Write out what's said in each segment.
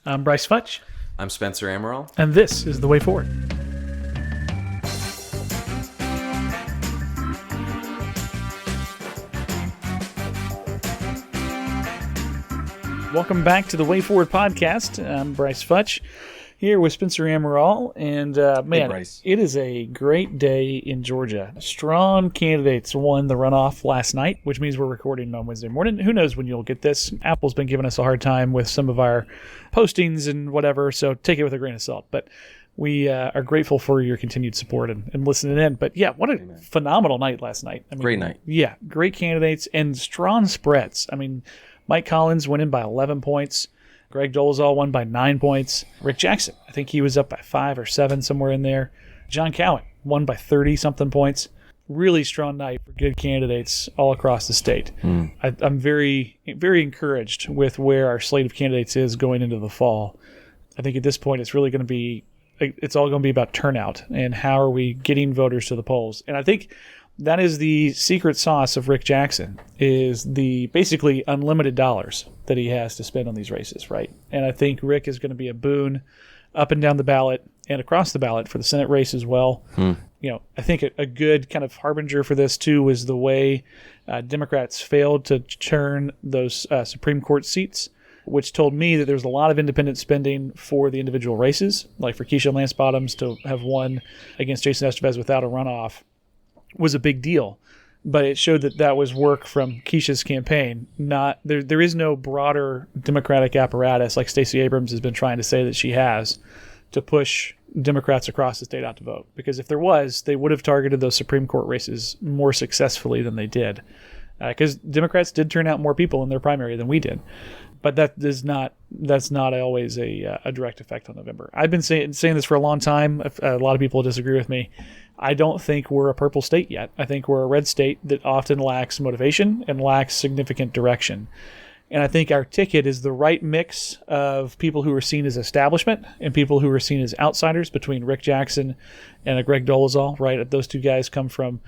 I'm Brice Futch, I'm Spencer Amaral. and this is The Way Forward. Welcome back to The Way Forward podcast. I'm Brice Futch, here with Spencer Amaral, and man, Bryce. it is a great day in Georgia. Strong candidates won the runoff last night, which means we're recording on Wednesday morning. Who knows when you'll get this? Apple's been giving us a hard time with some of our postings and whatever, so take it with a grain of salt. But we are grateful for your continued support and listening in. But yeah, what a phenomenal night last night. I mean, Great night. Yeah, great candidates and strong spreads. I mean, Mike Collins winning by 11 points. Greg Dolezal won by 9 points. Rick Jackson, I think he was up by 5 or 7, somewhere in there. John Cowan won by 30-something points. Really strong night for good candidates all across the state. I'm very, very encouraged with where our slate of candidates is going into the fall. I think at this point it's really going to be, it's all going to be about turnout and how are we getting voters to the polls. And I think that is the secret sauce of Rick Jackson, is the basically unlimited dollars that he has to spend on these races, right? And I think Rick is going to be a boon up and down the ballot and across the ballot for the Senate race as well. You know, I think a good kind of harbinger for this too was the way Democrats failed to turn those Supreme Court seats, which told me that there's a lot of independent spending for the individual races, like for Keisha Lance Bottoms to have won against Jason Estevez without a runoff was a big deal, but it showed that that was work from Keisha's campaign. Not there is no broader Democratic apparatus like Stacey Abrams has been trying to say that she has to push Democrats across the state out to vote. Because if there was, they would have targeted those Supreme Court races more successfully than they did. Because Democrats did turn out more people in their primary than we did. But that's not always a direct effect on November. I've been saying this for a long time. A lot of people disagree with me. I don't think we're a purple state yet. I think we're a red state that often lacks motivation and lacks significant direction. And I think our ticket is the right mix of people who are seen as establishment and people who are seen as outsiders between Rick Jackson and a Greg Dolezal, right? Those two guys come from,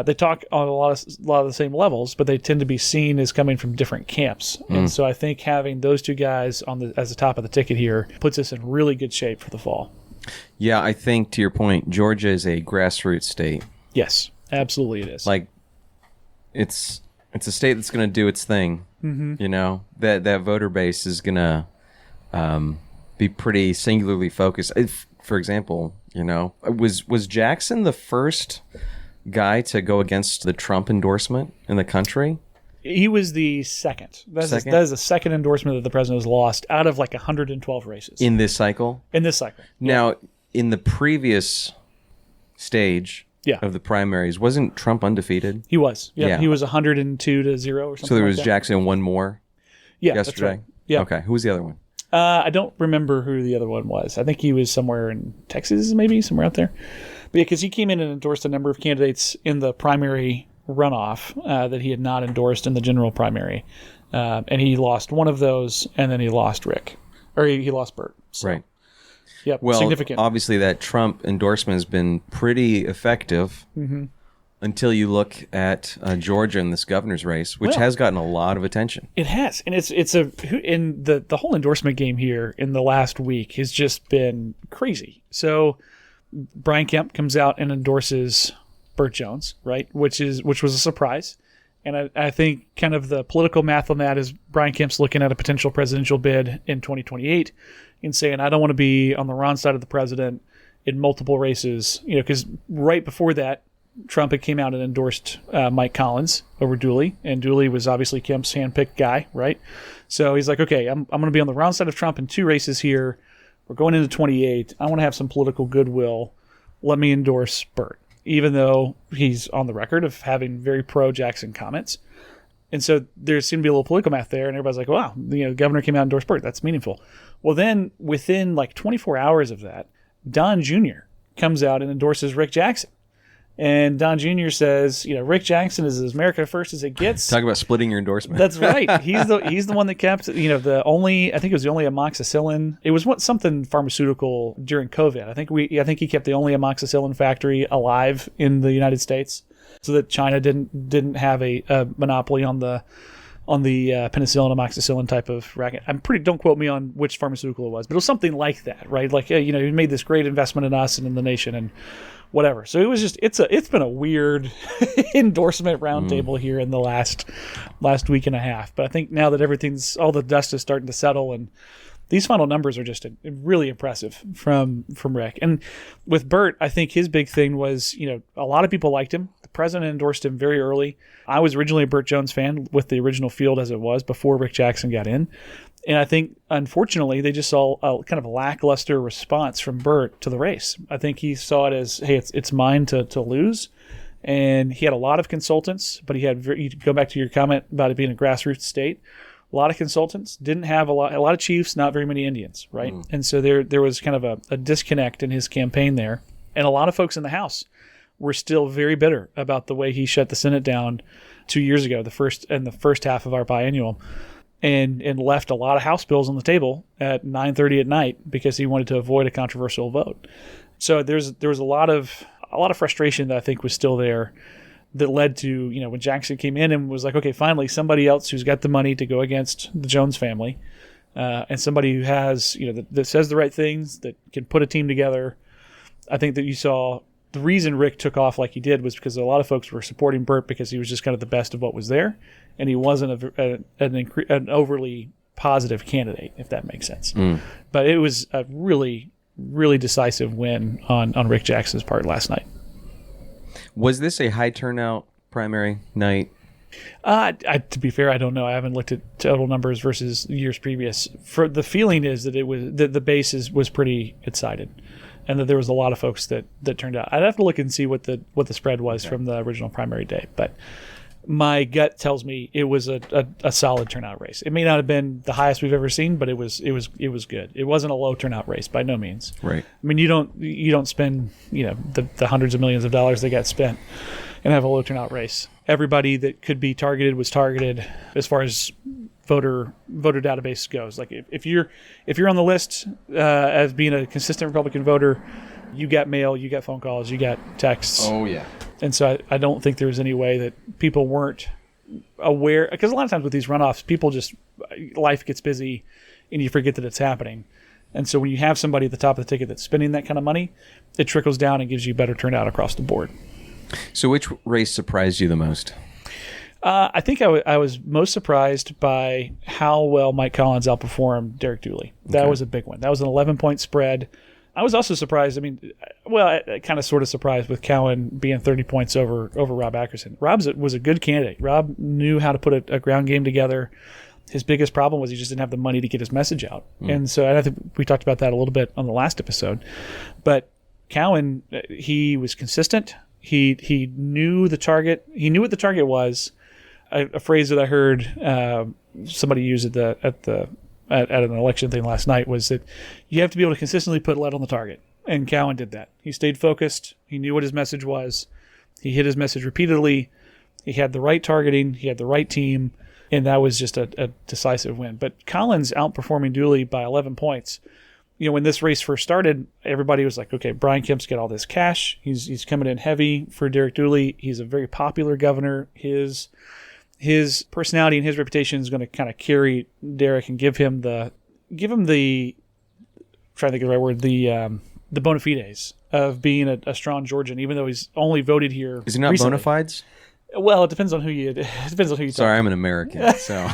they talk on a lot of the same levels, but they tend to be seen as coming from different camps. And so I think having those two guys as the top of the ticket here puts us in really good shape for the fall. Yeah, I think to your point, Georgia is a grassroots state. Yes, absolutely it is. Like, it's a state that's going to do its thing. You know, that voter base is going to be pretty singularly focused. For example, you know, was Jackson the first guy to go against the Trump endorsement in the country? He was the second. That is the second endorsement that the president has lost out of like 112 races. In this cycle? In this cycle. Now, in the previous stage of the primaries, wasn't Trump undefeated? He was. Yeah. He was 102-0 or something. So there was like that. Jackson and one more yesterday? That's right. Yeah. Okay. Who was the other one? I don't remember who the other one was. I think he was somewhere in Texas, maybe, somewhere out there. But yeah, because he came in and endorsed a number of candidates in the primary runoff that he had not endorsed in the general primary. And he lost one of those, and then he lost Rick. Or he lost Bert. So, Right. Yep, well, significant. Obviously that Trump endorsement has been pretty effective until you look at Georgia in this governor's race, which has gotten a lot of attention. It has, and it's in the whole endorsement game here in the last week has just been crazy. So Brian Kemp comes out and endorses Burt Jones, right? Which was a surprise. And I think kind of the political math on that is Brian Kemp's looking at a potential presidential bid in 2028 and saying, I don't want to be on the wrong side of the president in multiple races, you know, because right before that, Trump had came out and endorsed Mike Collins over Dooley, and Dooley was obviously Kemp's handpicked guy, right? So he's like, okay, I'm going to be on the wrong side of Trump in 2 races here. We're going into 28. I want to have some political goodwill. Let me endorse Burt, even though he's on the record of having very pro-Jackson comments. And so there seemed to be a little political math there, and everybody's like, wow, you know, the governor came out and endorsed Burt. That's meaningful. Well, then within like 24 hours of that, Don Jr. comes out and endorses Rick Jackson. And Don Jr. says, you know, Rick Jackson is as America first as it gets. Talk about splitting your endorsement. That's right. He's the one that kept, you know, I think it was the only amoxicillin. It was something pharmaceutical during COVID. I think he kept the only amoxicillin factory alive in the United States, so that China didn't have a monopoly on the on the penicillin, amoxicillin type of racket. Don't quote me on which pharmaceutical it was, but it was something like that, right? Like, you know, he made this great investment in us and in the nation and whatever. So it was just, it's been a weird endorsement roundtable here in the last week and a half. But I think now that all the dust is starting to settle, and these final numbers are just really impressive from Rick. And with Bert, I think his big thing was, you know, a lot of people liked him. The president endorsed him very early. I was originally a Bert Jones fan with the original field as it was before Rick Jackson got in. And I think, unfortunately, they just saw a kind of a lackluster response from Bert to the race. I think he saw it as, hey, it's mine to lose. And he had a lot of consultants, but you go back to your comment about it being a grassroots state. A lot of consultants, didn't have a lot of chiefs, not very many Indians, right? And so there was kind of a disconnect in his campaign there. And a lot of folks in the House were still very bitter about the way he shut the Senate down 2 years ago, the first half of our biennial, and left a lot of House bills on the table at 9:30 at night because he wanted to avoid a controversial vote. So there was a lot of frustration that I think was still there, that led to, you know, when Jackson came in and was like, okay, finally somebody else who's got the money to go against the Jones family, and somebody who has, you know, that says the right things, that can put a team together. I think that you saw the reason Rick took off like he did was because a lot of folks were supporting Bert because he was just kind of the best of what was there, and he wasn't an overly positive candidate, if that makes sense. But it was a really, really decisive win on Rick Jackson's part last night. Was this a high turnout primary night? To be fair, I don't know. I haven't looked at total numbers versus years previous. For the feeling is that the base was pretty excited, and that there was a lot of folks that turned out. I'd have to look and see what the spread was from the original primary day, but my gut tells me it was a solid turnout race. It may not have been the highest we've ever seen, but it was good. It wasn't a low turnout race by no means. Right. I mean, you don't spend, you know, the hundreds of millions of dollars that got spent and have a low turnout race. Everybody that could be targeted was targeted as far as voter database goes. Like if you're on the list as being a consistent Republican voter, you got mail, you got phone calls, you got texts. Oh yeah. And so I don't think there was any way that people weren't aware, because a lot of times with these runoffs, people just, life gets busy and you forget that it's happening. And so when you have somebody at the top of the ticket that's spending that kind of money, it trickles down and gives you better turnout across the board. So which race surprised you the most? I think I was most surprised by how well Mike Collins outperformed Derek Dooley. That was a big one. That was an 11-point spread. I was also surprised. I mean, well, kind of sort of surprised with Cowan being 30 points over Rob Ackerson. Rob was a good candidate. Rob knew how to put a ground game together. His biggest problem was he just didn't have the money to get his message out. And I think we talked about that a little bit on the last episode. But Cowan, he was consistent. He knew the target. He knew what the target was. A phrase that I heard somebody use at an election thing last night was that you have to be able to consistently put lead on the target. And Cowan did that. He stayed focused. He knew what his message was. He hit his message repeatedly. He had the right targeting. He had the right team. And that was just a decisive win. But Collins outperforming Dooley by 11 points. You know, when this race first started, everybody was like, okay, Brian Kemp's got all this cash. He's coming in heavy for Derek Dooley. He's a very popular governor. His personality and his reputation is going to kind of carry Derek and give him the trying to think of the right word, the bona fides of being a strong Georgian, even though he's only voted here. Is he not recently. bona fides? Well, it depends on who you. Sorry, I'm an American, so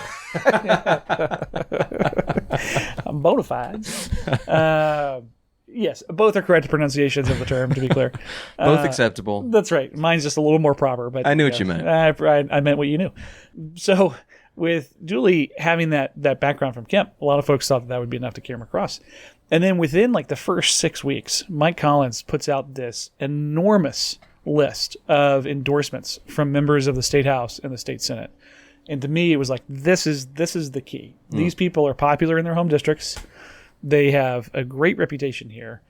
I'm bona fides. Yes, both are correct pronunciations of the term, to be clear. Both acceptable. That's right. Mine's just a little more proper, but I knew what you meant. I meant what you knew. So with Dooley having that background from Kemp, a lot of folks thought that would be enough to carry him across. And then within like the first 6 weeks, Mike Collins puts out this enormous list of endorsements from members of the state house and the state senate. And to me, it was like, this is the key. These people are popular in their home districts. They have a great reputation here.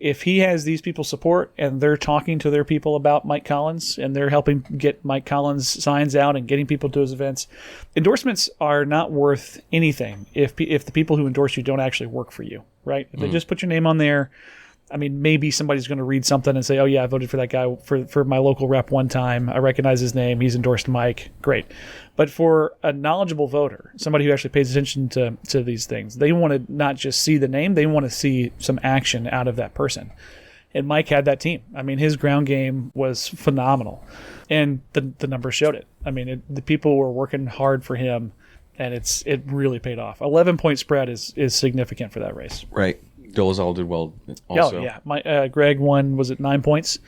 If he has these people's support and they're talking to their people about Mike Collins and they're helping get Mike Collins signs out and getting people to his events, endorsements are not worth anything if the people who endorse you don't actually work for you, right? If they just put your name on there I mean, maybe somebody's going to read something and say, oh, yeah, I voted for that guy for my local rep one time. I recognize his name. He's endorsed Mike. Great. But for a knowledgeable voter, somebody who actually pays attention to these things, they want to not just see the name, they want to see some action out of that person. And Mike had that team. I mean, his ground game was phenomenal. And the numbers showed it. I mean, the people were working hard for him, and it really paid off. 11-point spread is significant for that race. Right. Dolezal did well also. Oh, yeah. Greg won, was it 9 points?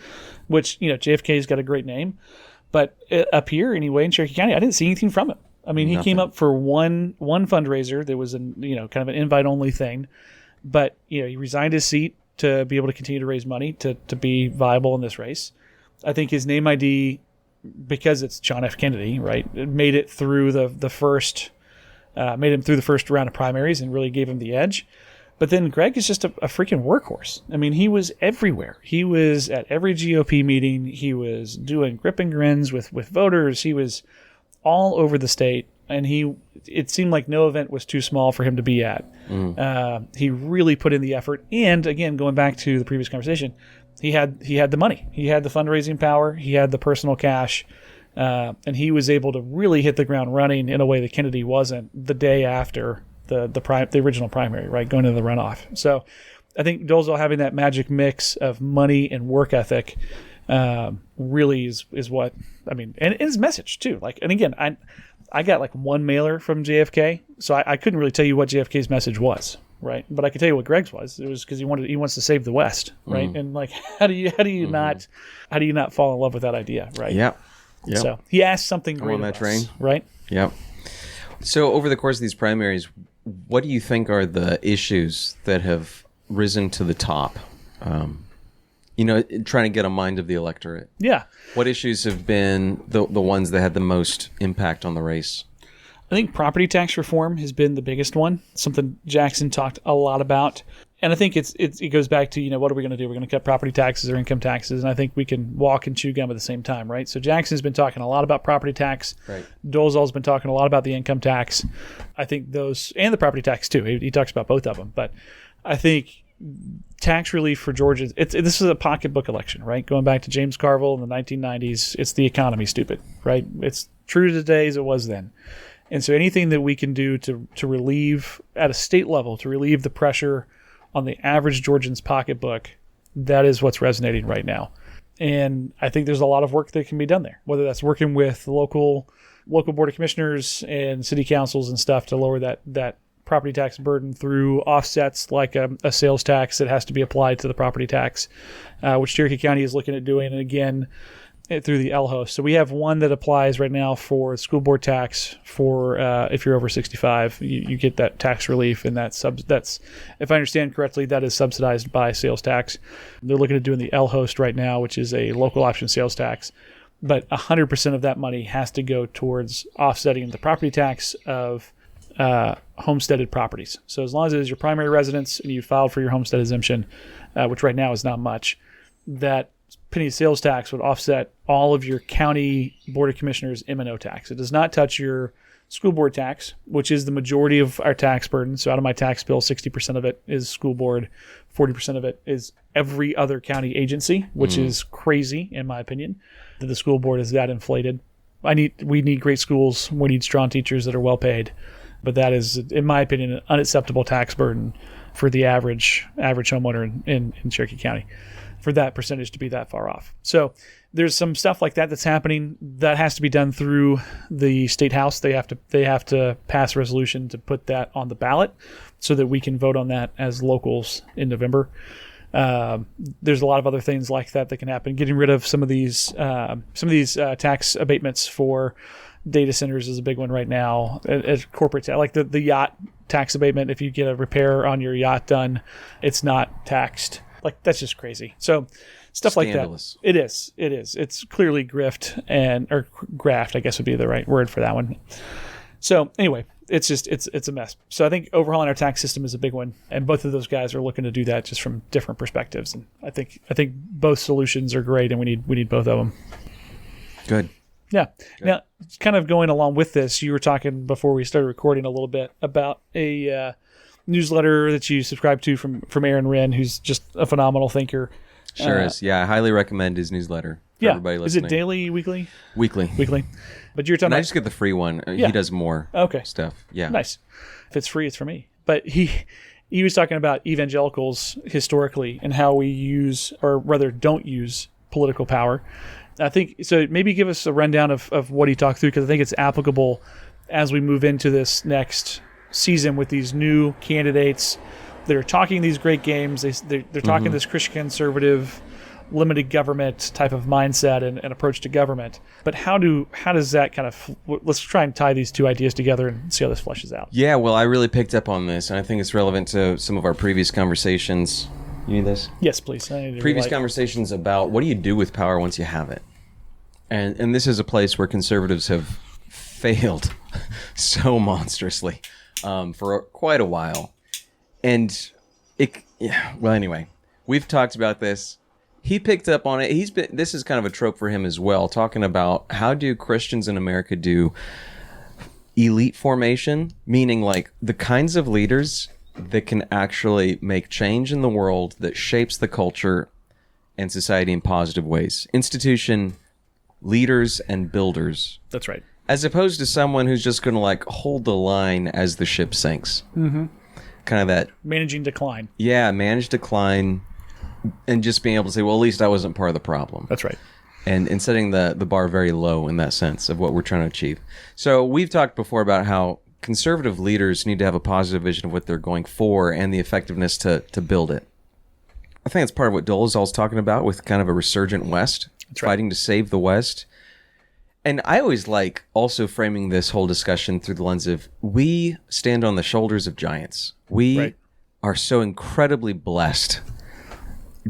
Which, JFK's got a great name. But up here, anyway, in Cherokee County, I didn't see anything from him. I mean, he came up for one fundraiser. There was kind of an invite-only thing. But, he resigned his seat to be able to continue to raise money to be viable in this race. I think his name ID, because it's John F. Kennedy, right, it made it through the first round of primaries and really gave him the edge. But then Greg is just a freaking workhorse. I mean, he was everywhere. He was at every GOP meeting. He was doing grip and grins with voters. He was all over the state, and it seemed like no event was too small for him to be at. He really put in the effort. And again, going back to the previous conversation, he had the money. He had the fundraising power. He had the personal cash. And he was able to really hit the ground running in a way that Kennedy wasn't the day after the original primary, right, going into the runoff. So I think Dolezal having that magic mix of money and work ethic really is what, I mean, and his message too. Like, and again, I got like one mailer from JFK, so I couldn't really tell you what JFK's message was, right? But I could tell you what Greg's was. It was because he wants to save the West, right? And like, how do you not fall in love with that idea, right? Yeah. So he asked something great on that train, right? Yep. So over the course of these primaries, what do you think are the issues that have risen to the top? Trying to get a mind of the electorate. Yeah. What issues have been the ones that had the most impact on the race? I think property tax reform has been the biggest one. Something Jackson talked a lot about. And I think it goes back to, what are we going to do? We're going to cut property taxes or income taxes. And I think we can walk and chew gum at the same time, right? So Jackson's been talking a lot about property tax. Right. Dolezal's been talking a lot about the income tax. I think those, and the property tax too. He talks about both of them. But I think tax relief for Georgia, this is a pocketbook election, right? Going back to James Carville in the 1990s, it's the economy, stupid, right? It's true today as it was then. And so anything that we can do to relieve, at a state level, to relieve the pressure on the average Georgian's pocketbook, that is what's resonating right now. And I think there's a lot of work that can be done there, whether that's working with local board of commissioners and city councils and stuff to lower that property tax burden through offsets like a sales tax that has to be applied to the property tax, which Cherokee County is looking at doing, and again, through the LHOST. So we have one that applies right now for school board tax for if you're over 65, you get that tax relief, and that's if I understand correctly, that is subsidized by sales tax. They're looking at doing the LHOST right now, which is a local option sales tax, but 100% of that money has to go towards offsetting the property tax of homesteaded properties. So as long as it is your primary residence and you filed for your homestead exemption, which right now is not much, that penny sales tax would offset all of your county board of commissioners M&O tax. It does not touch your school board tax, which is the majority of our tax burden. So out of my tax bill, 60% of it is school board, 40% of it is every other county agency, which is crazy in my opinion, that the school board is that inflated. We need great schools. We need strong teachers that are well paid. But that is, in my opinion, an unacceptable tax burden for the average homeowner in Cherokee County, for that percentage to be that far off. So there's some stuff like that's happening that has to be done through the state house. They have to pass a resolution to put that on the ballot so that we can vote on that as locals in November. There's a lot of other things like that can happen. Getting rid of some of these tax abatements for data centers is a big one right now. As corporate like the yacht tax abatement, if you get a repair on your yacht done, it's not taxed. Like, that's just crazy. So stuff Scandalous. Like that. It is. It's clearly grift or graft, I guess would be the right word for that one. So anyway, it's a mess. So I think overhauling our tax system is a big one, and both of those guys are looking to do that just from different perspectives. And I think both solutions are great, and we need both of them. Good. Yeah. Good. Now, kind of going along with this, you were talking before we started recording a little bit about newsletter that you subscribe to from Aaron Wren, who's just a phenomenal thinker. Sure is. Yeah, I highly recommend his newsletter for everybody listening. Is it daily, weekly? Weekly. Weekly. But you're talking And about... I just get the free one. Yeah. He does more stuff. Yeah. Nice. If it's free, it's for me. But he was talking about evangelicals historically and how we use, or rather don't use, political power. I think, so maybe give us a rundown of what he talked through, because I think it's applicable as we move into this next season with these new candidates that are talking these great games. They're talking this Christian conservative, limited government type of mindset and approach to government. But how does that kind of, let's try and tie these two ideas together and see how this fleshes out. Yeah, well, I really picked up on this, and I think it's relevant to some of our previous conversations. You need this? Yes, please. Previous conversations about what do you do with power once you have it? And this is a place where conservatives have failed so monstrously for quite a while. And anyway, we've talked about this. He picked up on it. This is kind of a trope for him as well, talking about how do Christians in America do elite formation, meaning like the kinds of leaders that can actually make change in the world that shapes the culture and society in positive ways. Institution leaders and builders. That's right. As opposed to someone who's just going to like hold the line as the ship sinks. Mm-hmm. Kind of that. Managing decline. Yeah, manage decline. And just being able to say, well, at least I wasn't part of the problem. That's right. And setting the bar very low in that sense of what we're trying to achieve. So we've talked before about how conservative leaders need to have a positive vision of what they're going for and the effectiveness to build it. I think that's part of what Dolezal's talking about with kind of a resurgent West, fighting to save the West. And I always like also framing this whole discussion through the lens of we stand on the shoulders of giants. We are so incredibly blessed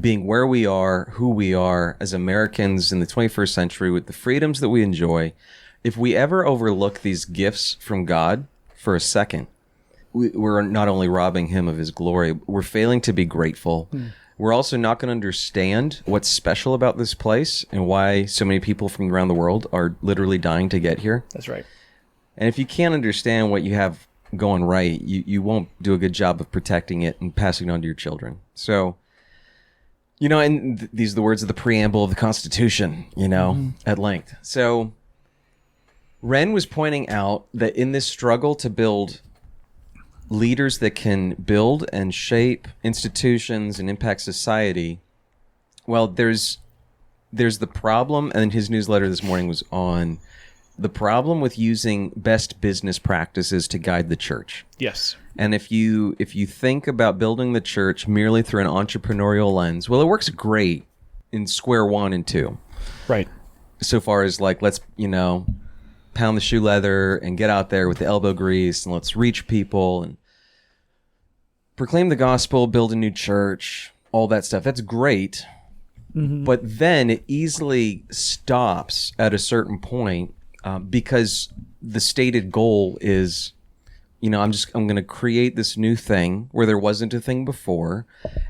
being where we are, who we are as Americans in the 21st century with the freedoms that we enjoy. If we ever overlook these gifts from God for a second, we're not only robbing him of his glory, we're failing to be grateful. We're also not going to understand what's special about this place and why so many people from around the world are literally dying to get here. That's right. And if you can't understand what you have going right, you won't do a good job of protecting it and passing it on to your children. So, and these are the words of the preamble of the Constitution, at length. So Wren was pointing out that in this struggle to build leaders that can build and shape institutions and impact society, well, there's the problem, and his newsletter this morning was on the problem with using best business practices to guide the church. Yes. And if you think about building the church merely through an entrepreneurial lens, well, it works great in square 1 and 2. Right. So far as like, let's, pound the shoe leather and get out there with the elbow grease and let's reach people and proclaim the gospel, build a new church, all that stuff. That's great. Mm-hmm. But then it easily stops at a certain point because the stated goal is, I'm going to create this new thing where there wasn't a thing before,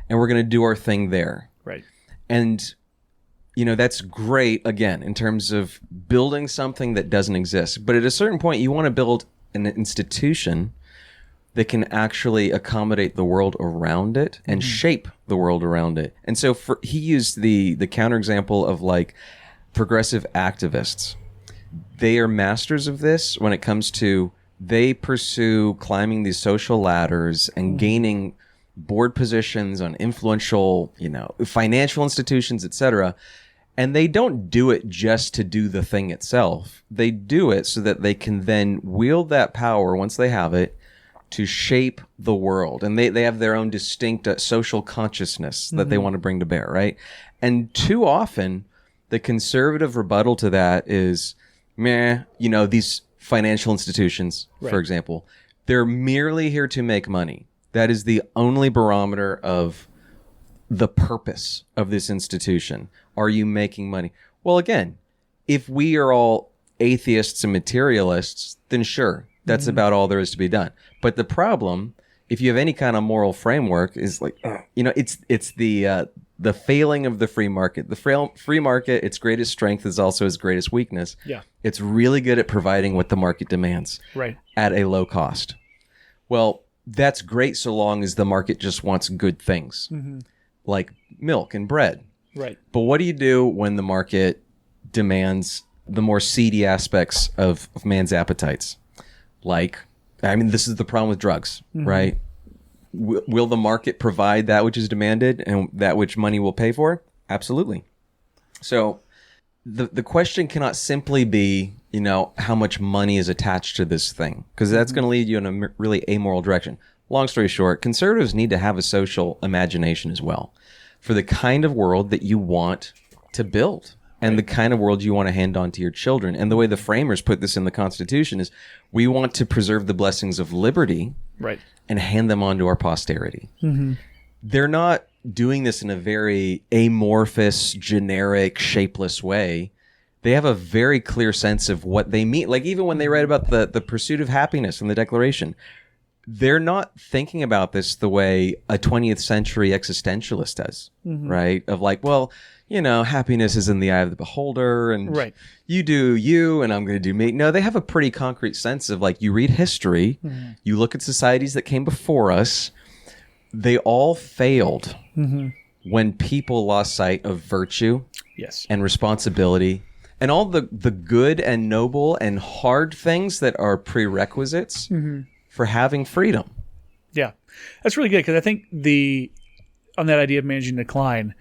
and we're going to do our thing there. Right. And, that's great, again, in terms of building something that doesn't exist. But at a certain point, you want to build an institution that can actually accommodate the world around it and shape the world around it. And so he used the counterexample of like progressive activists. They are masters of this when it comes to they pursue climbing these social ladders and gaining board positions on influential, financial institutions, etc. And they don't do it just to do the thing itself. They do it so that they can then wield that power once they have it to shape the world. And they have their own distinct social consciousness that they want to bring to bear, right? And too often, the conservative rebuttal to that is, these financial institutions, for example, they're merely here to make money. That is the only barometer of the purpose of this institution. Are you making money? Well, again, if we are all atheists and materialists, then sure, that's about all there is to be done. But the problem, if you have any kind of moral framework, is like, it's the failing of the free market. The free market, its greatest strength is also its greatest weakness. Yeah. It's really good at providing what the market demands. Right. At a low cost. Well, that's great so long as the market just wants good things, like milk and bread. Right. But what do you do when the market demands the more seedy aspects of man's appetites? Like, I mean, this is the problem with drugs, right? Will the market provide that which is demanded and that which money will pay for? Absolutely. So the question cannot simply be, how much money is attached to this thing, because that's going to lead you in a really amoral direction. Long story short, conservatives need to have a social imagination as well for the kind of world that you want to build and the kind of world you want to hand on to your children. And the way the framers put this in the Constitution is we want to preserve the blessings of liberty and hand them on to our posterity. They're not doing this in a very amorphous, generic, shapeless way. They have a very clear sense of what they mean. Like even when they write about the pursuit of happiness in the Declaration, they're not thinking about this the way a 20th century existentialist does, right? Of like, well, happiness is in the eye of the beholder, and you do you, and I'm going to do me. No, they have a pretty concrete sense of like, you read history, you look at societies that came before us, they all failed when people lost sight of virtue and responsibility and all the good and noble and hard things that are prerequisites for having freedom. Yeah, that's really good, because I think on that idea of managing decline,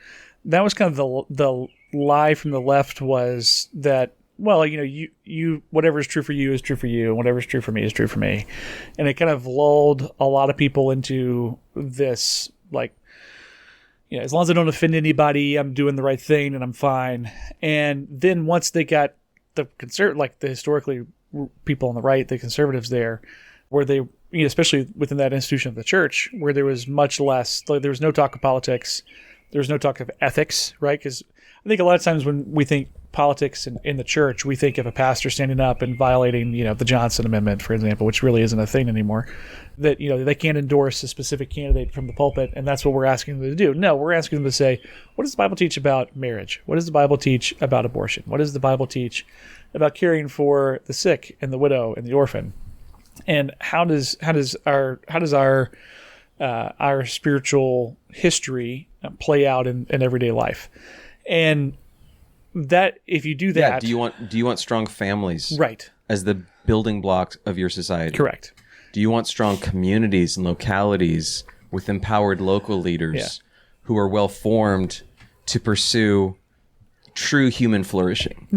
that was kind of the lie from the left, was that, well, you whatever is true for you is true for you, and whatever is true for me is true for me. And it kind of lulled a lot of people into this, like, as long as I don't offend anybody, I'm doing the right thing and I'm fine. And then once they got the historically people on the right, the conservatives there, where they, especially within that institution of the church, where there was much less, like, there was no talk of politics, there was no talk of ethics, right? Because I think a lot of times when we think politics in the church, we think of a pastor standing up and violating, the Johnson Amendment, for example, which really isn't a thing anymore, that, they can't endorse a specific candidate from the pulpit, and that's what we're asking them to do. No, we're asking them to say, what does the Bible teach about marriage? What does the Bible teach about abortion? What does the Bible teach about caring for the sick and the widow and the orphan? And how does our spiritual history play out in everyday life? And that, if you do that, do you want strong families, right, as the building blocks of your society? Correct. Do you want strong communities and localities with empowered local leaders who are well formed to pursue true human flourishing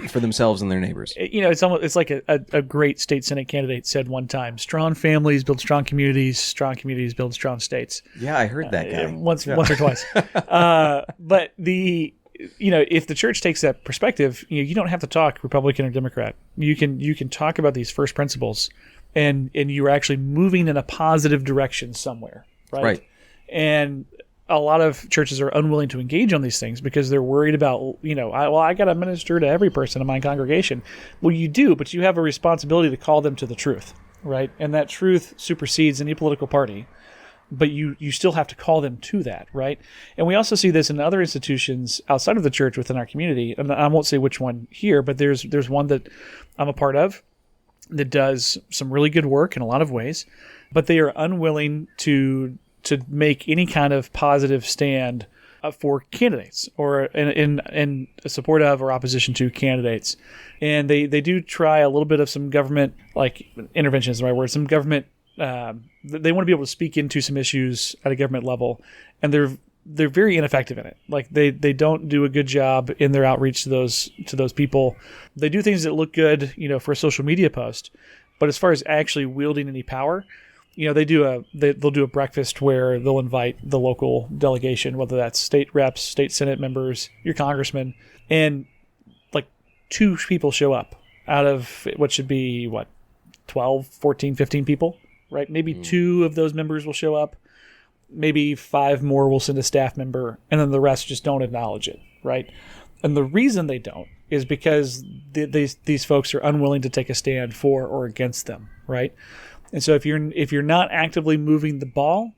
for themselves and their neighbors? It's like a great state Senate candidate said one time: strong families build strong communities build strong states. Yeah, I heard that guy once or twice. But if the church takes that perspective, you don't have to talk Republican or Democrat. You can talk about these first principles, and you're actually moving in a positive direction somewhere, right? And a lot of churches are unwilling to engage on these things because they're worried about, I got to minister to every person in my congregation. Well, you do, but you have a responsibility to call them to the truth, right? And that truth supersedes any political party, but you still have to call them to that, right? And we also see this in other institutions outside of the church within our community. And I won't say which one here, but there's one that I'm a part of that does some really good work in a lot of ways, but they are unwilling to make any kind of positive stand for candidates or in support of or opposition to candidates. And they do try a little bit of some government, like intervention is the right word, some government, they want to be able to speak into some issues at a government level, and they're very ineffective in it. Like they don't do a good job in their outreach to those people. They do things that look good, for a social media post, but as far as actually wielding any power, they'll do a breakfast where they'll invite the local delegation, whether that's state reps, state Senate members, your congressman, and like 2 people show up out of what should be 12, 14, 15 people, right? Maybe 2 of those members will show up. Maybe 5 more will send a staff member, and then the rest just don't acknowledge it, right? And the reason they don't is because these folks are unwilling to take a stand for or against them, right? And so if you're not actively moving the ball,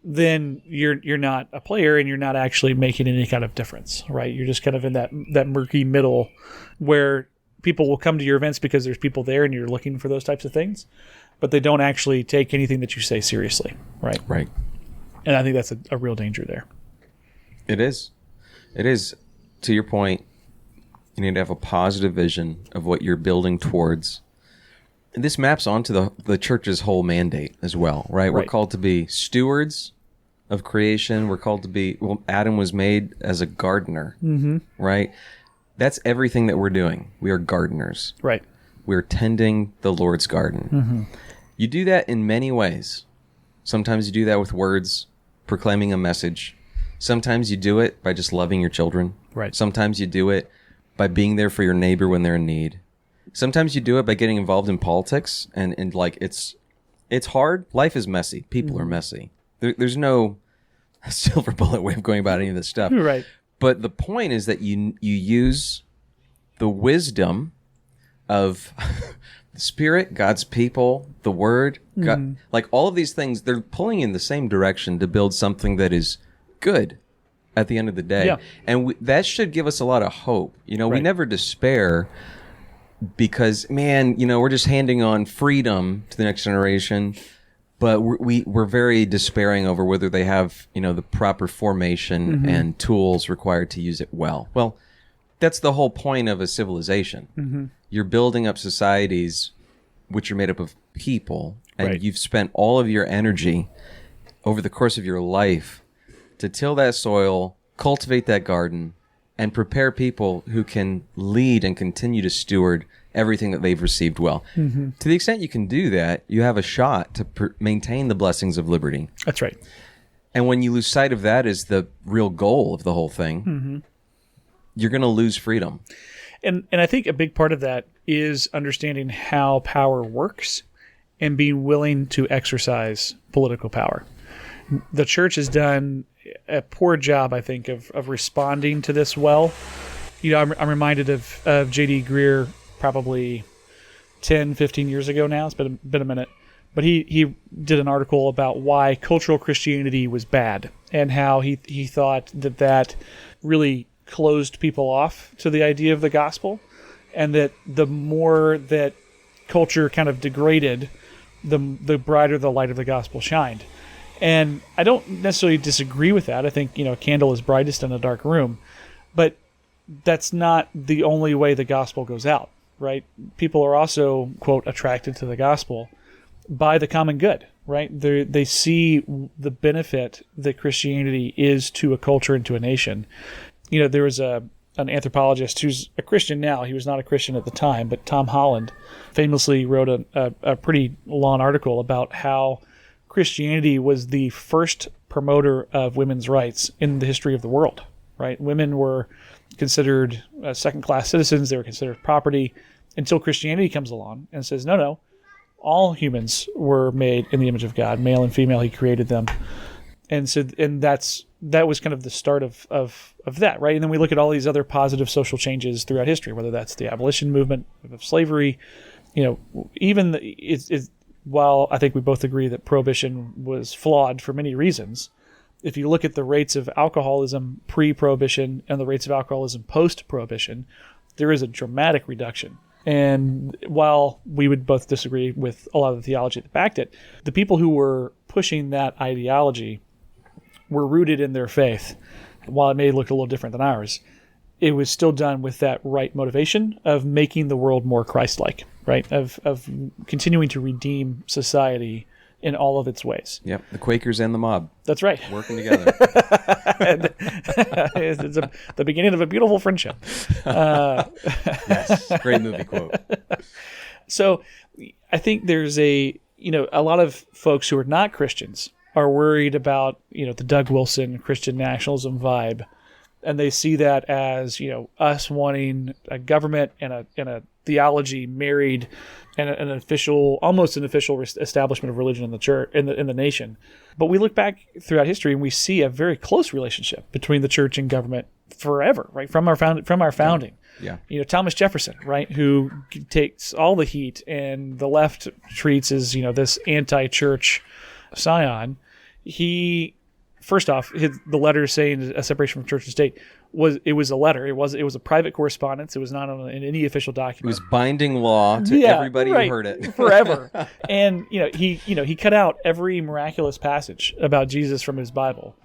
then you're not a player and you're not actually making any kind of difference, right? You're just kind of in that murky middle where people will come to your events because there's people there and you're looking for those types of things, but they don't actually take anything that you say seriously, right? Right. And I think that's a real danger there. It is. It is. To your point, you need to have a positive vision of what you're building towards. And this maps onto the church's whole mandate as well, right? We're called to be stewards of creation. We're called to be, Adam was made as a gardener, right? That's everything that we're doing. We are gardeners. Right. We're tending the Lord's garden. You do that in many ways. Sometimes you do that with words, proclaiming a message. Sometimes you do it by just loving your children. Right. Sometimes you do it by being there for your neighbor when they're in need. Sometimes you do it by getting involved in politics, and like it's hard. Life is messy. People are messy. There's no silver bullet way of going about any of this stuff. Right. But the point is that you use the wisdom of the Spirit, God's people, the Word, God, like all of these things, they're pulling in the same direction to build something that is good at the end of the day. Yeah. And that should give us a lot of hope. You know, we never despair because, man, you know, we're just handing on freedom to the next generation, but we're very despairing over whether they have, you know, the proper formation and tools required to use it well. Well, that's the whole point of a civilization. You're building up societies which are made up of people, and you've spent all of your energy over the course of your life to till that soil, cultivate that garden, and prepare people who can lead and continue to steward everything that they've received well. To the extent you can do that, you have a shot to maintain the blessings of liberty. That's right. And when you lose sight of that as the real goal of the whole thing, you're going to lose freedom. And I think a big part of that is understanding how power works and being willing to exercise political power. The church has done a poor job, I think, of responding to this well. You know, I'm reminded of J.D. Greer probably 10, 15 years ago now. It's been a minute. But he did an article about why cultural Christianity was bad and how he thought that really closed people off to the idea of the gospel, and that the more that culture kind of degraded, the brighter the light of the gospel shined. And I don't necessarily disagree with that. I think, you know, a candle is brightest in a dark room, but that's not the only way the gospel goes out, right? People are also, quote, attracted to the gospel by the common good, right? They see the benefit that Christianity is to a culture and to a nation. You know, there was an anthropologist who's a Christian now. He was not a Christian at the time, but Tom Holland famously wrote a pretty long article about how Christianity was the first promoter of women's rights in the history of the world, right? Women were considered second-class citizens. They were considered property until Christianity comes along and says, no, all humans were made in the image of God, male and female. He created them. And so, that was kind of the start of that, right? And then we look at all these other positive social changes throughout history, whether that's the abolition movement of slavery, you know, even while I think we both agree that prohibition was flawed for many reasons, if you look at the rates of alcoholism pre-prohibition and the rates of alcoholism post-prohibition, there is a dramatic reduction. And while we would both disagree with a lot of the theology that backed it, the people who were pushing that ideology were rooted in their faith. While it may look a little different than ours, it was still done with that right motivation of making the world more Christ-like, right? Of continuing to redeem society in all of its ways. Yep, the Quakers and the mob. That's right. Working together. It's the beginning of a beautiful friendship. Yes, great movie quote. So I think there's a lot of folks who are not Christians are worried about, the Doug Wilson Christian nationalism vibe. And they see that as, us wanting a government and a theology married and almost an official establishment of religion in the church, in the nation. But we look back throughout history and we see a very close relationship between the church and government forever, right? From our founding. Yeah. Thomas Jefferson, right, who takes all the heat and the left treats as, this anti-church scion. He first off, the letter saying a separation from church and state was a letter. It was a private correspondence. It was not in any official document. It was binding law to everybody who heard it forever. And he cut out every miraculous passage about Jesus from his Bible.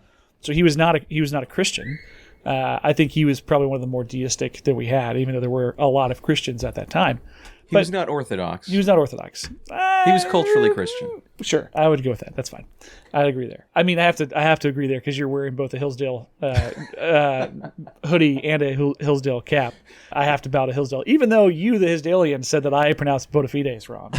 So he was not a Christian. I think he was probably one of the more deistic that we had, even though there were a lot of Christians at that time. He was not Orthodox. He was not Orthodox. He was culturally Christian. Sure, I would go with that. That's fine. I'd agree there. I mean, I have to agree there because you're wearing both a Hillsdale hoodie and a Hillsdale cap. I have to bow to Hillsdale, even though you, the Hillsdalean, said that I pronounced bona fides wrong.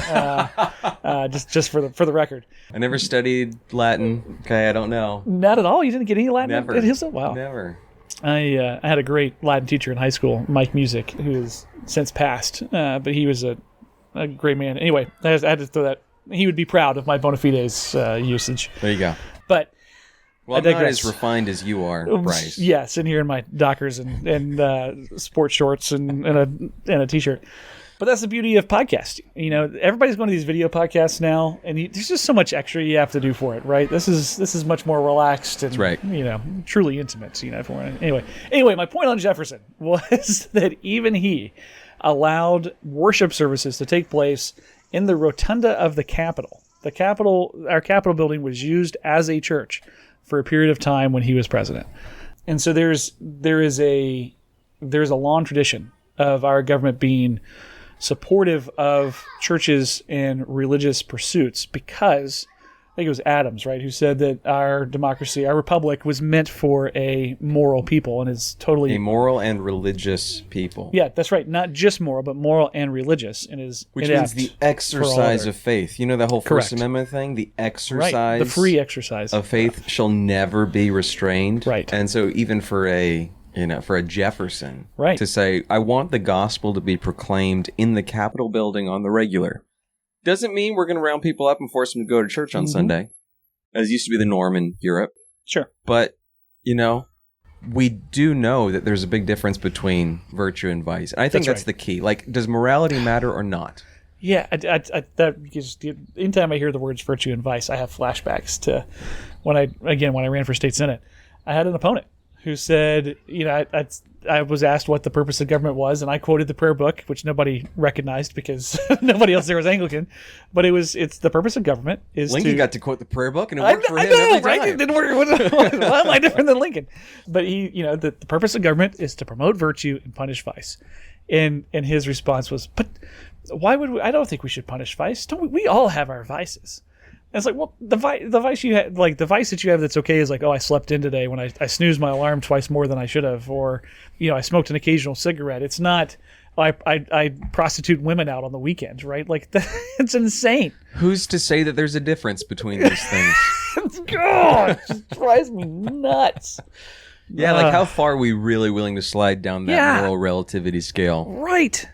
Just for the record. I never studied Latin. Okay, I don't know. Not at all. You didn't get any Latin Never. at Hillsdale? Wow. Never. I had a great Latin teacher in high school, Mike Music, who has since passed, but he was a great man. Anyway, I had to throw that. He would be proud of my bona fides usage. There you go. But well, I'm not as refined as you are, Brice. Yeah, sitting here in my Dockers and sports shorts and a t-shirt. But that's the beauty of podcasting. Everybody's going to these video podcasts now, and there's just so much extra you have to do for it, right? This is much more relaxed and that's right. Truly intimate. Anyway, my point on Jefferson was that even he allowed worship services to take place in the rotunda of the Capitol. Our Capitol building was used as a church for a period of time when he was president, and so there is a long tradition of our government being supportive of churches and religious pursuits because I think it was Adams, right, who said that our democracy, our republic, was meant for a moral people and is totally... A moral and religious people. Yeah, that's right. Not just moral, but moral and religious. Which means the exercise of faith. You know that whole First Amendment thing? The exercise... Right, the free exercise. ...of faith shall never be restrained. Right. And so even for a Jefferson, right, to say, I want the gospel to be proclaimed in the Capitol building on the regular, doesn't mean we're going to round people up and force them to go to church on Sunday, as used to be the norm in Europe. Sure. But, we do know that there's a big difference between virtue and vice. And I think that's the key. Like, does morality matter or not? Yeah, anytime I hear the words virtue and vice, I have flashbacks to when I ran for state senate. I had an opponent who said, I was asked what the purpose of government was, and I quoted the prayer book, which nobody recognized because nobody else there was Anglican. But it's the purpose of government is Lincoln got to quote the prayer book, and it worked for him every time. Right? It didn't work. Why am I different than Lincoln? But the purpose of government is to promote virtue and punish vice. And his response was, but why would we? I don't think we should punish vice. Don't we all have our vices? And it's like, well, the vice you have, like the vice that you have that's okay is like, oh, I slept in today when I snoozed my alarm twice more than I should have, or I smoked an occasional cigarette. It's not, I prostitute women out on the weekend, right? Like it's insane. Who's to say that there's a difference between these things? God, it just drives me nuts. Yeah, like how far are we really willing to slide down that moral relativity scale? Right.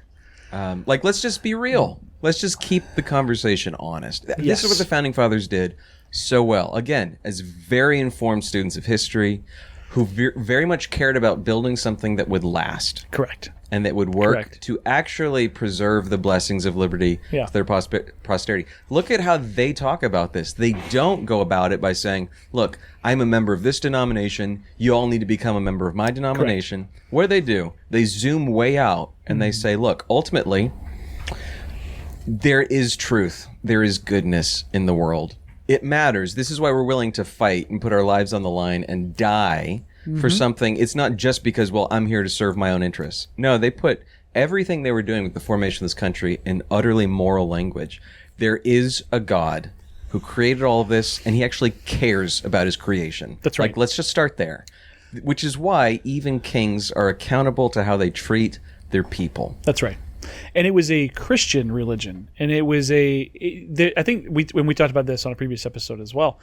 Let's just be real. Let's just keep the conversation honest. Yes. This is what the Founding Fathers did so well. Again, as very informed students of history who very much cared about building something that would last. Correct. And that would work to actually preserve the blessings of liberty to their posterity. Look at how they talk about this. They don't go about it by saying, look, I'm a member of this denomination. You all need to become a member of my denomination. Correct. What do? They zoom way out and they say, look, ultimately, there is truth. There is goodness in the world. It matters. This is why we're willing to fight and put our lives on the line and die for something. It's not just because, well, I'm here to serve my own interests. No, they put everything they were doing with the formation of this country in utterly moral language. There is a God who created all of this, and he actually cares about his creation. That's right. Like, let's just start there. Which is why even kings are accountable to how they treat their people. That's right. And it was a Christian religion, and it was I think when we talked about this on a previous episode as well,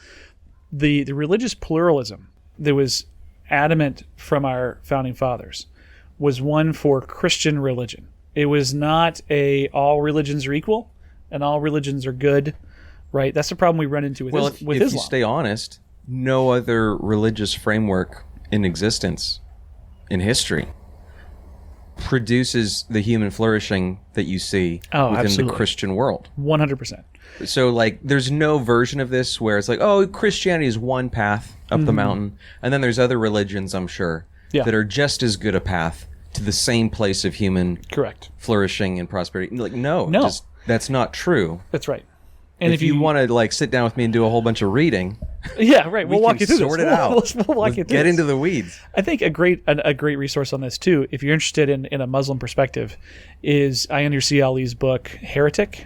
the religious pluralism that was adamant from our founding fathers was one for Christian religion. It was not all religions are equal and all religions are good, right? That's the problem we run into with Islam. If you stay honest, no other religious framework in existence in history produces the human flourishing that you see within absolutely. the Christian world. 100%. So, like, there's no version of this where it's like, oh, Christianity is one path up the mountain, and then there's other religions, I'm sure, that are just as good a path to the same place of human Correct. flourishing and prosperity. Like, no. That's not true. That's right. And if you want to, like, sit down with me and do a whole bunch of reading, yeah, right. We'll walk you through sort this. it out. We'll walk you through get this. into the weeds. I think a great resource on this too, if you're interested in a Muslim perspective, is Ayaan Hirsi Ali's book Heretic.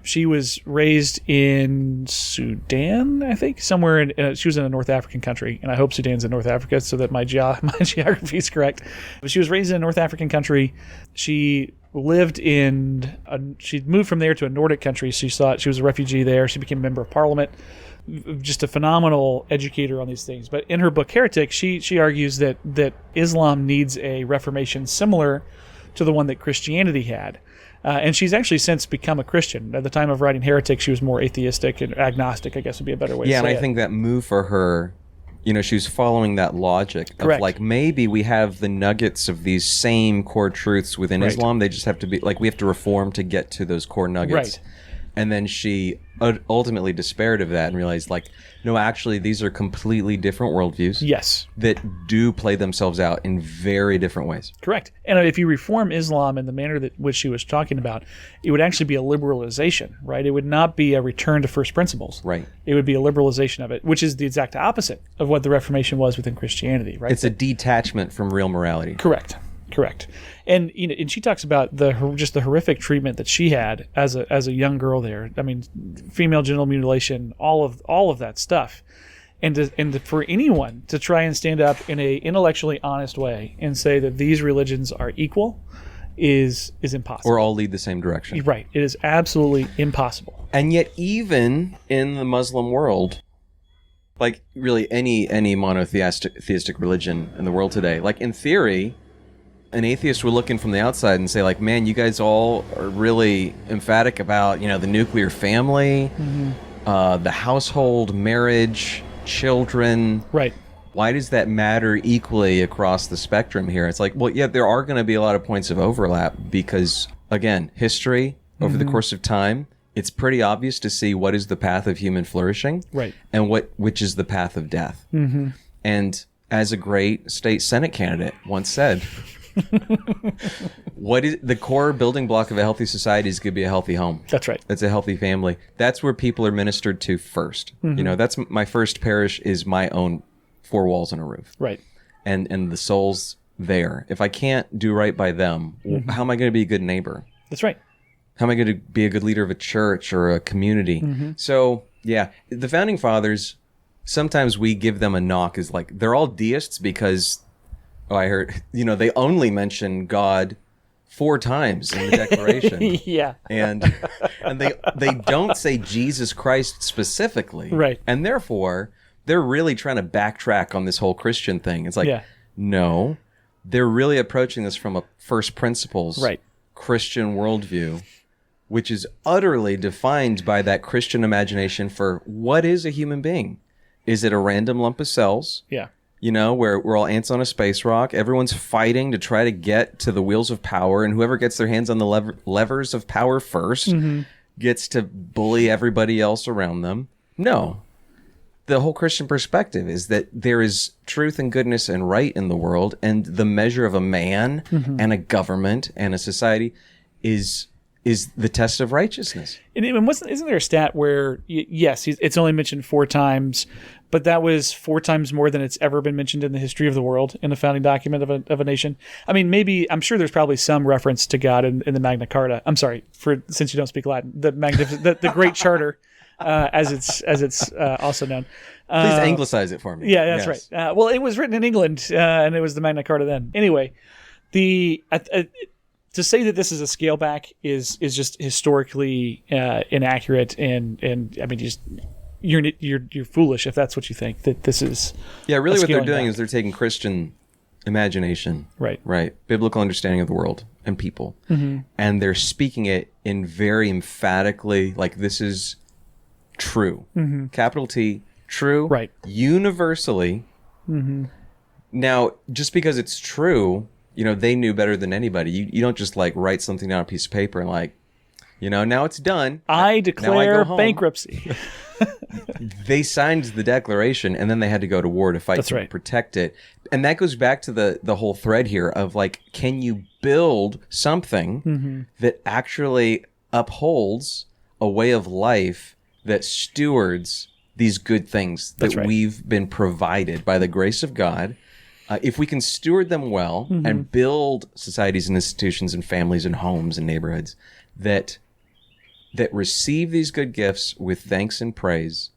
She was raised in Sudan, I think, somewhere in. She was in a North African country, and I hope Sudan's in North Africa so that my geography is correct. But she was raised in a North African country. She lived she moved from there to a Nordic country. She thought she was a refugee there. She became a member of parliament. Just a phenomenal educator on these things. But in her book Heretic, she argues that Islam needs a reformation similar to the one that Christianity had. And she's actually since become a Christian. At the time of writing Heretic, she was more atheistic and agnostic, I guess would be a better way to say it. Yeah, and I think that move for her, she was following that logic of Correct. like, maybe we have the nuggets of these same core truths within Right. Islam. They just have to be, like, we have to reform to get to those core nuggets. Right. And then she ultimately despaired of that and realized, like, no, actually, these are completely different worldviews. Yes. That do play themselves out in very different ways. Correct. And if you reform Islam in the manner that which she was talking about, it would actually be a liberalization, right? It would not be a return to first principles. Right. It would be a liberalization of it, which is the exact opposite of what the Reformation was within Christianity, right? It's a detachment from real morality. Correct. And and she talks about the horrific treatment that she had as a young girl there. I mean, female genital mutilation, all of that stuff. And for anyone to try and stand up in a intellectually honest way and say that these religions are equal is impossible. Or all lead the same direction. Right. It is absolutely impossible. And yet, even in the Muslim world, like really any monotheistic religion in the world today, like in theory, an atheist would look in from the outside and say, like, man, you guys all are really emphatic about, the nuclear family, the household, marriage, children. Right. Why does that matter equally across the spectrum here? It's like, well, yeah, there are going to be a lot of points of overlap because, again, history over the course of time, it's pretty obvious to see what is the path of human flourishing, Right. and which is the path of death. And as a great state Senate candidate once said, what is the core building block of a healthy society is going to be a healthy home. That's right. That's a healthy family. That's where people are ministered to first. That's my first parish is my own four walls and a roof. Right. And the soul's there. If I can't do right by them, how am I going to be a good neighbor? That's right. How am I going to be a good leader of a church or a community? So, yeah, the Founding Fathers, sometimes we give them a knock as like, they're all deists because, I heard, they only mention God 4 times in the Declaration. Yeah. And they don't say Jesus Christ specifically. Right. And therefore, they're really trying to backtrack on this whole Christian thing. It's like, no, they're really approaching this from a first principles Christian worldview, which is utterly defined by that Christian imagination for what is a human being. Is it a random lump of cells? Yeah. Where we're all ants on a space rock. Everyone's fighting to try to get to the wheels of power, and whoever gets their hands on the levers of power first gets to bully everybody else around them. No. The whole Christian perspective is that there is truth and goodness and right in the world, and the measure of a man and a government and a society is the test of righteousness. And isn't there a stat where, yes, it's only mentioned 4 times, but that was 4 times more than it's ever been mentioned in the history of the world in a founding document of a nation? I mean, I'm sure there's probably some reference to God in the Magna Carta. I'm sorry, since you don't speak Latin, the Great Charter, as it's also known. Please anglicize it for me. Yeah, that's right. Well, it was written in England, and it was the Magna Carta then. Anyway, to say that this is a scale back is just historically inaccurate, and I mean, you're foolish if that's what you think that this is. Yeah, really, what they're doing back. is they're taking Christian imagination, right, biblical understanding of the world and people, and they're speaking it in very emphatically, like, this is true, capital T, true, right, universally. Now, just because it's true they knew better than anybody. You don't just like write something down on a piece of paper and like, now it's done. I Now declare go home. bankruptcy. They signed the declaration, and then they had to go to war to fight That's to right. protect it. And that goes back to the whole thread here of like, can you build something that actually upholds a way of life that stewards these good things that we've been provided by the grace of God? If we can steward them well and build societies and institutions and families and homes and neighborhoods that receive these good gifts with thanks and praise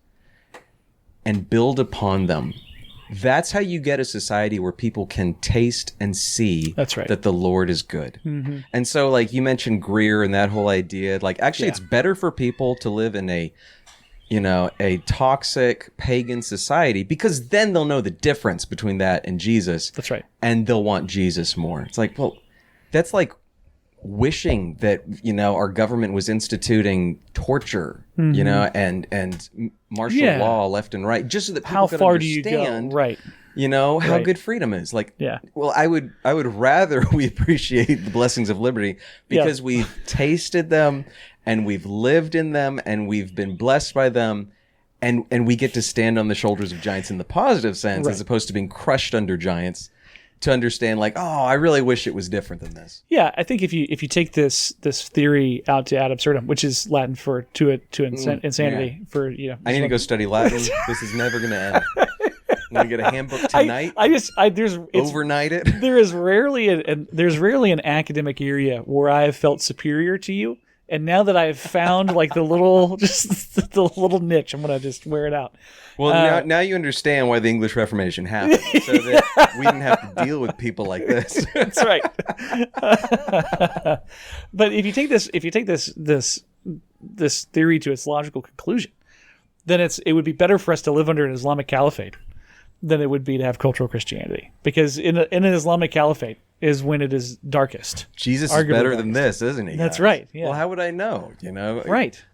and build upon them, that's how you get a society where people can taste and see that the Lord is good. And so, like, you mentioned Greer and that whole idea, like, actually it's better for people to live in a toxic pagan society, because then they'll know the difference between that and Jesus. That's right. And they'll want Jesus more. It's like, well, that's like wishing that, our government was instituting torture, and martial law left and right, just so that people could understand, right? How good freedom is. Like, well, I would rather we appreciate the blessings of liberty because we've tasted them and we've lived in them and we've been blessed by them, and we get to stand on the shoulders of giants in the positive sense, as opposed to being crushed under giants. To understand, like, oh, I really wish it was different than this. Yeah, I think if you take this theory out to ad absurdum, which is Latin for to insanity, for I need to go study Latin. This is never going to end. I'm going to get a handbook tonight. Overnight it. There's rarely an academic area where I have felt superior to you. And now that I've found like the little niche, I'm gonna just wear it out. Well, now you understand why the English Reformation happened, so that we didn't have to deal with people like this. That's right. But if you take this theory to its logical conclusion, then it would be better for us to live under an Islamic caliphate than it would be to have cultural Christianity, because in an Islamic caliphate is when it is darkest. Jesus is better than this, isn't he? That's right. Yeah. Well, how would I know? Right.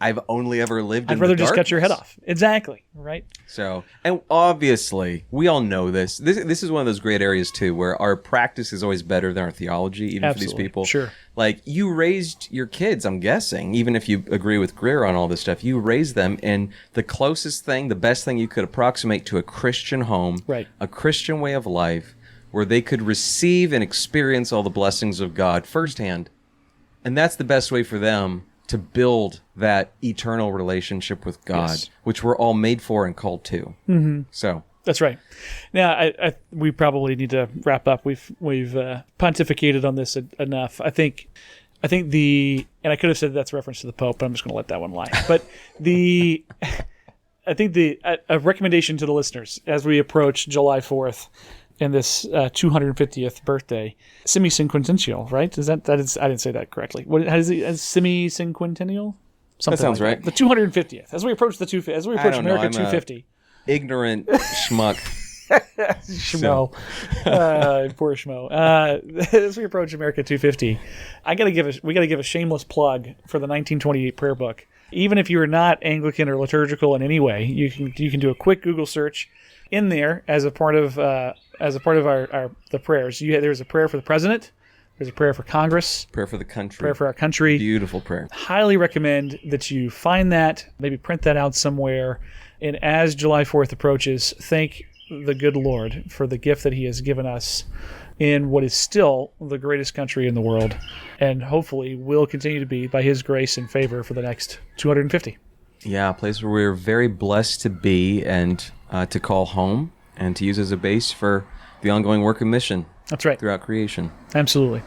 I've only ever lived in the darkness. I'd rather just cut your head off. Exactly. Right. So, and obviously, we all know this. This is one of those great areas too, where our practice is always better than our theology, even for these people. Sure. Like, you raised your kids, I'm guessing, even if you agree with Greer on all this stuff, you raised them in the closest thing, the best thing you could approximate to a Christian home, a Christian way of life, where they could receive and experience all the blessings of God firsthand. And that's the best way for them to build that eternal relationship with God, which we're all made for and called to. So that's right. Now, we probably need to wrap up. We've pontificated on this enough. I think and I could have said that's a reference to the Pope, but I'm just going to let that one lie. But I think a recommendation to the listeners as we approach July 4th and this 250th birthday, semi-cinquentennial, right? I didn't say that correctly. How is it? Semi-cinquentennial? That sounds like right. The 250th. As we approach America 250. Ignorant schmuck. Schmo. Poor schmo. As we approach America 250, we got to give a shameless plug for the 1928 prayer book. Even if you are not Anglican or liturgical in any way, you can do a quick Google search. In there, as a part of our the prayers, there's a prayer for the president. There's a prayer for Congress. Prayer for the country. Prayer for our country. Beautiful prayer. Highly recommend that you find that, maybe print that out somewhere. And as July 4th approaches, thank the good Lord for the gift that he has given us in what is still the greatest country in the world, and hopefully will continue to be by his grace and favor for the next 250. Yeah, a place where we're very blessed to be and to call home and to use as a base for the ongoing work of mission. That's right. Throughout creation. Absolutely.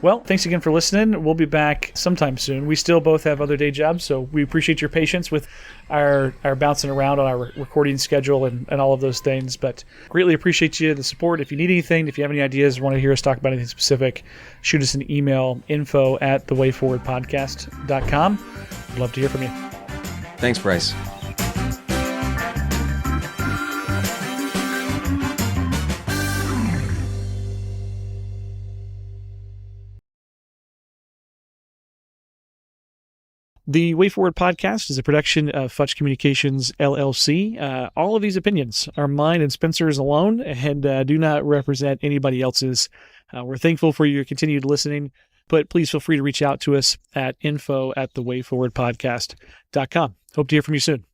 Well, thanks again for listening. We'll be back sometime soon. We still both have other day jobs, so we appreciate your patience with our bouncing around on our recording schedule and all of those things, but greatly appreciate the support. If you need anything, if you have any ideas, want to hear us talk about anything specific, shoot us an email, info@thewayforwardpodcast.com. I'd love to hear from you. Thanks, Brice. The Way Forward podcast is a production of Futch Communications, LLC. All of these opinions are mine and Spencer's alone and do not represent anybody else's. We're thankful for your continued listening, but please feel free to reach out to us at info@thewayforwardpodcast.com. Hope to hear from you soon.